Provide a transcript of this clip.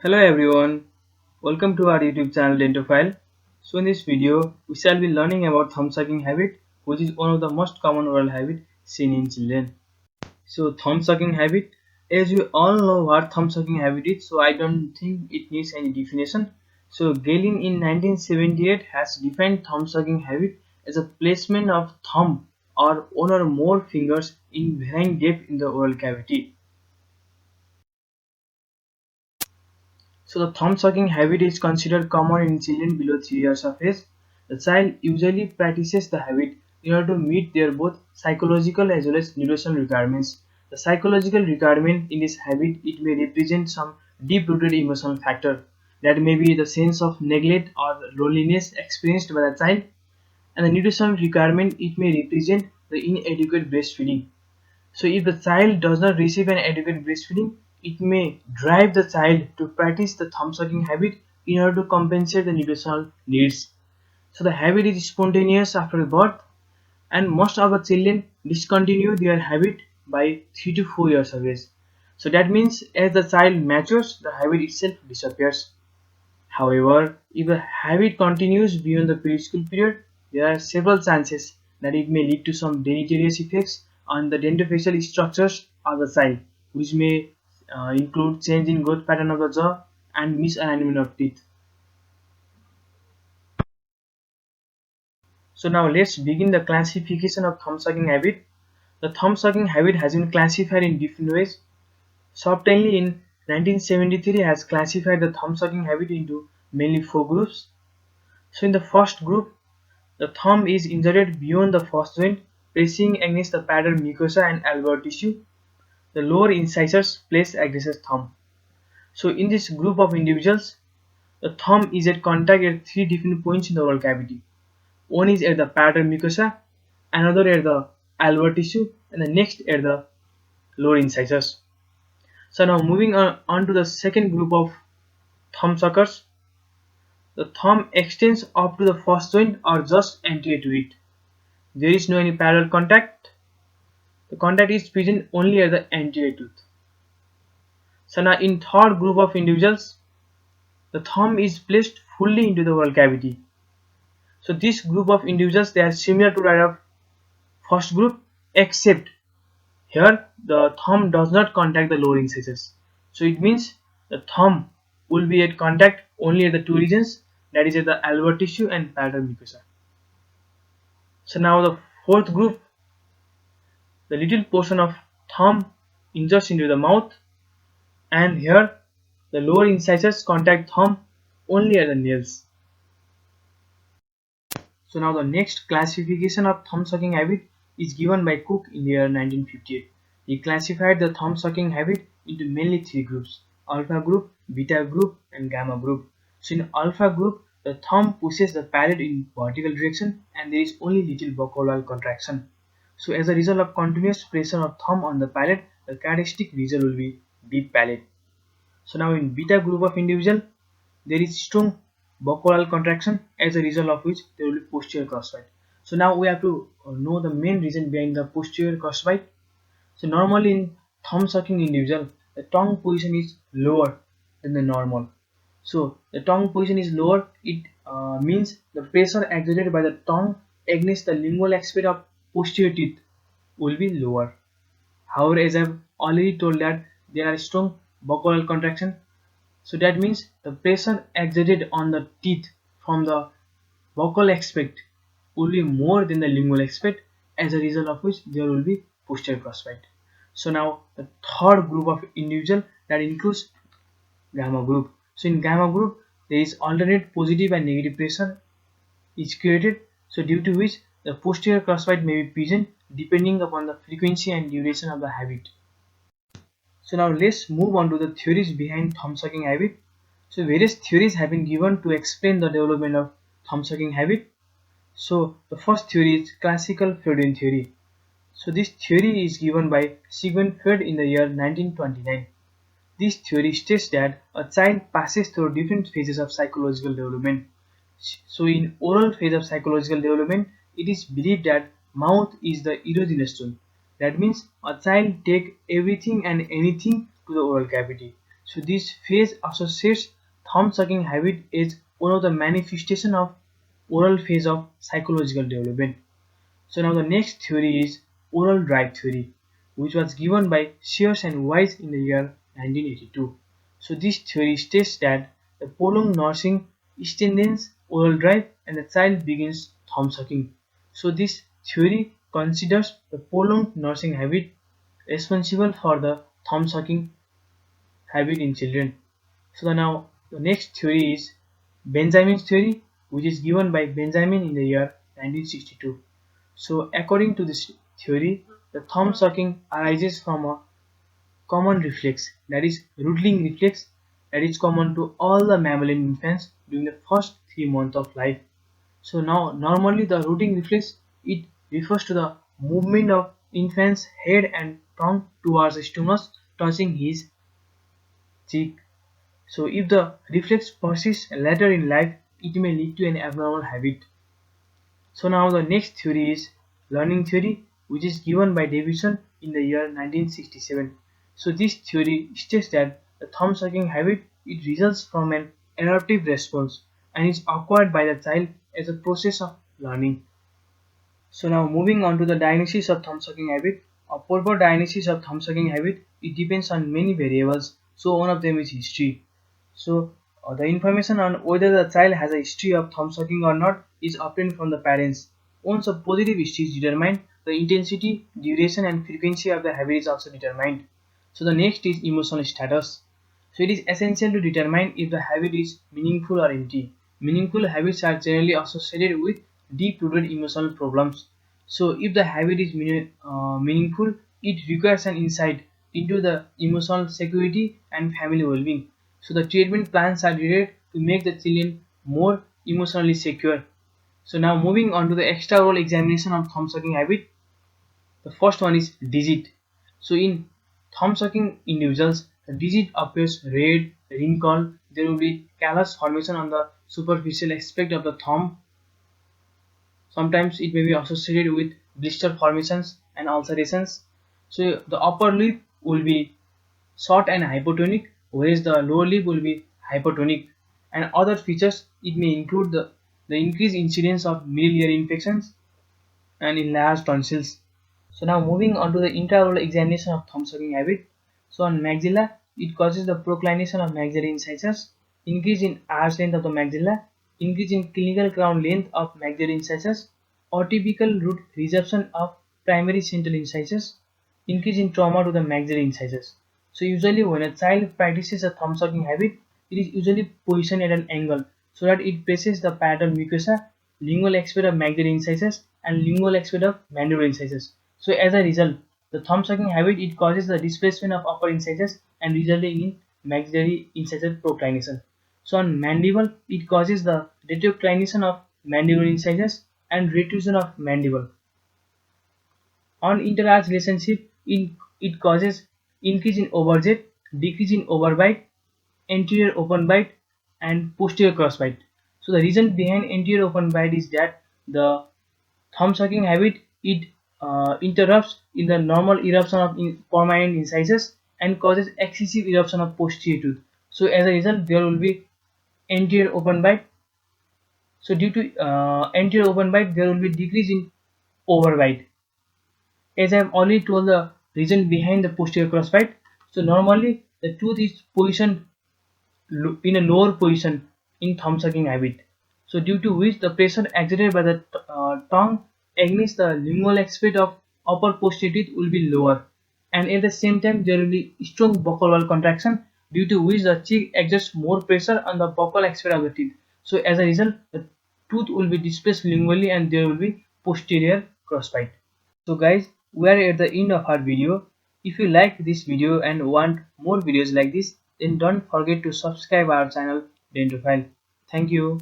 Hello everyone, welcome to our YouTube channel Dentophile. So in this video, we shall be learning about thumb sucking habit, which is one of the most common oral habit seen in children. So thumb sucking habit, as we all know what thumb sucking habit is, so I don't think it needs any definition. So Galen in 1978 has defined thumb sucking habit as a placement of thumb or one or more fingers in varying depth in the oral cavity. So the thumb sucking habit is considered common in children below 3 years of age. The child usually practices the habit in order to meet their both psychological as well as nutritional requirements. The psychological requirement in this habit, it may represent some deep-rooted emotional factor that may be the sense of neglect or loneliness experienced by the child, and the nutritional requirement, it may represent the inadequate breastfeeding. So if the child does not receive an adequate breastfeeding, it may drive the child to practice the thumb sucking habit in order to compensate the nutritional needs. So the habit is spontaneous after birth, and most of the children discontinue their habit by 3 to 4 years of age. So that means as the child matures, the habit itself disappears. However, if the habit continues beyond the preschool period, there are several chances that it may lead to some deleterious effects on the dentofacial structures of the child, which may include change in growth pattern of the jaw and misalignment of teeth. So now let's begin the classification of thumb sucking habit. The thumb sucking habit has been classified in different ways. Subtly in 1973 has classified the thumb sucking habit into mainly four groups. So in the first group, the thumb is inserted beyond the first joint, pressing against the paddle mucosa and alveolar tissue. The lower incisors place aggressor thumb. So in this group of individuals, the thumb is at contact at three different points in the oral cavity. One is at the paddle mucosa, another at the alveolar tissue, and the next at the lower incisors. So now moving on to the second group of thumb suckers. The thumb extends up to the first joint or just anterior to it. There is no any parallel contact. The contact is present only at the anterior tooth. So now in third group of individuals, the thumb is placed fully into the oral cavity. So this group of individuals, they are similar to that of first group, except here the thumb does not contact the lower incisors. So it means the thumb will be at contact only at the two regions, that is at the alveolar tissue and paddle mucosa. So now the fourth group, the little portion of thumb injures into the mouth, and here the lower incisors contact thumb only at the nails. So now the next classification of thumb sucking habit is given by Cook in the year 1958. He classified the thumb sucking habit into mainly three groups: alpha group, beta group, and gamma group. So in alpha group, the thumb pushes the palate in vertical direction and there is only little buccal contraction. So as a result of continuous pressure of thumb on the palate, the characteristic result will be deep palate. So now in beta group of individual, there is strong buccal contraction, as a result of which there will be posterior crossbite. So now we have to know the main reason behind the posterior crossbite. So normally in thumb sucking individual, the tongue position is lower than the normal. So the tongue position is lower, it means the pressure exerted by the tongue against the lingual aspect of posterior teeth will be lower. However, as I've already told that there are strong buccal contraction, so that means the pressure exerted on the teeth from the buccal aspect will be more than the lingual aspect, as a result of which there will be posterior crossbite. So now the third group of individual, that includes gamma group. So in gamma group, there is alternate positive and negative pressure is created, so due to which the posterior crossbite may be present depending upon the frequency and duration of the habit. So now let's move on to the theories behind thumb sucking habit. So various theories have been given to explain the development of thumb sucking habit. So the first theory is classical Freudian theory. So this theory is given by Sigmund Freud in the year 1929. This theory states that a child passes through different phases of psychological development. So in oral phase of psychological development, it is believed that mouth is the erogenous zone. That means a child take everything and anything to the oral cavity. So this phase associates thumb sucking habit as one of the manifestation of oral phase of psychological development. So now the next theory is oral drive theory, which was given by Sears and Weiss in the year 1982. So this theory states that the prolonged nursing strengthens oral drive and the child begins thumb sucking. So this theory considers the prolonged nursing habit responsible for the thumb sucking habit in children. So now the next theory is Benjamin's theory, which is given by Benjamin in the year 1962. So according to this theory, the thumb sucking arises from a common reflex, that is rooting reflex, that is common to all the mammalian infants during the first 3 months of life. So now normally the rooting reflex, it refers to the movement of infant's head and tongue towards the stimulus touching his cheek. So if the reflex persists later in life, it may lead to an abnormal habit. So now the next theory is learning theory, which is given by Davidson in the year 1967. So this theory states that the thumb sucking habit, it results from an adaptive response and is acquired by the child as a process of learning. So now moving on to the diagnosis of thumb sucking habit. A proper diagnosis of thumb sucking habit, it depends on many variables. So one of them is history. So the information on whether the child has a history of thumb sucking or not is obtained from the parents. Once a positive history is determined, the intensity, duration and frequency of the habit is also determined. So the next is emotional status. So it is essential to determine if the habit is meaningful or empty. Meaningful habits are generally associated with deep-rooted emotional problems. So if the habit is meaningful, it requires an insight into the emotional security and family well-being. So the treatment plans are needed to make the children more emotionally secure. So now moving on to the extra oral examination of thumb sucking habit. The first one is digit. So in thumb sucking individuals, the digit appears red, wrinkled. There will be callus formation on the superficial aspect of the thumb. Sometimes it may be associated with blister formations and ulcerations. So the upper lip will be short and hypotonic, whereas the lower lip will be hypertonic. And other features, it may include the increased incidence of middle ear infections and enlarged tonsils. So now moving on to the intraoral examination of thumb sucking habit. So on maxilla, it causes the proclination of maxillary incisors, increase in arch length of the maxilla, increase in clinical crown length of maxillary incisors, atypical root resorption of primary central incisors, increase in trauma to the maxillary incisors. So usually when a child practices a thumb sucking habit, it is usually positioned at an angle so that it presses the parietal mucosa, lingual aspect of maxillary incisors and lingual aspect of mandibular incisors. So as a result, the thumb sucking habit, it causes the displacement of upper incisors and resulting in maxillary incisor proclination. So on mandible, it causes the retroclination of mandibular incisors and retrusion of mandible. On interarch relationship, it causes increase in overjet, decrease in overbite, anterior open bite and posterior crossbite. So the reason behind anterior open bite is that the thumb sucking habit, it interrupts in the normal eruption of permanent incisors and causes excessive eruption of posterior tooth. So as a result, there will be anterior open bite. So due to anterior open bite, there will be decrease in overbite. As I have already told the reason behind the posterior crossbite. So normally the tooth is positioned in a lower position in thumb sucking habit. So due to which the pressure exerted by the tongue against the lingual aspect of upper posterior teeth will be lower, and at the same time there will be strong buccal wall contraction due to which the cheek exerts more pressure on the buccal aspect of the teeth. So as a result, the tooth will be displaced lingually and there will be posterior crossbite. So guys, we are at the end of our video. If you like this video and want more videos like this, then don't forget to subscribe our channel Dentophile. Thank you.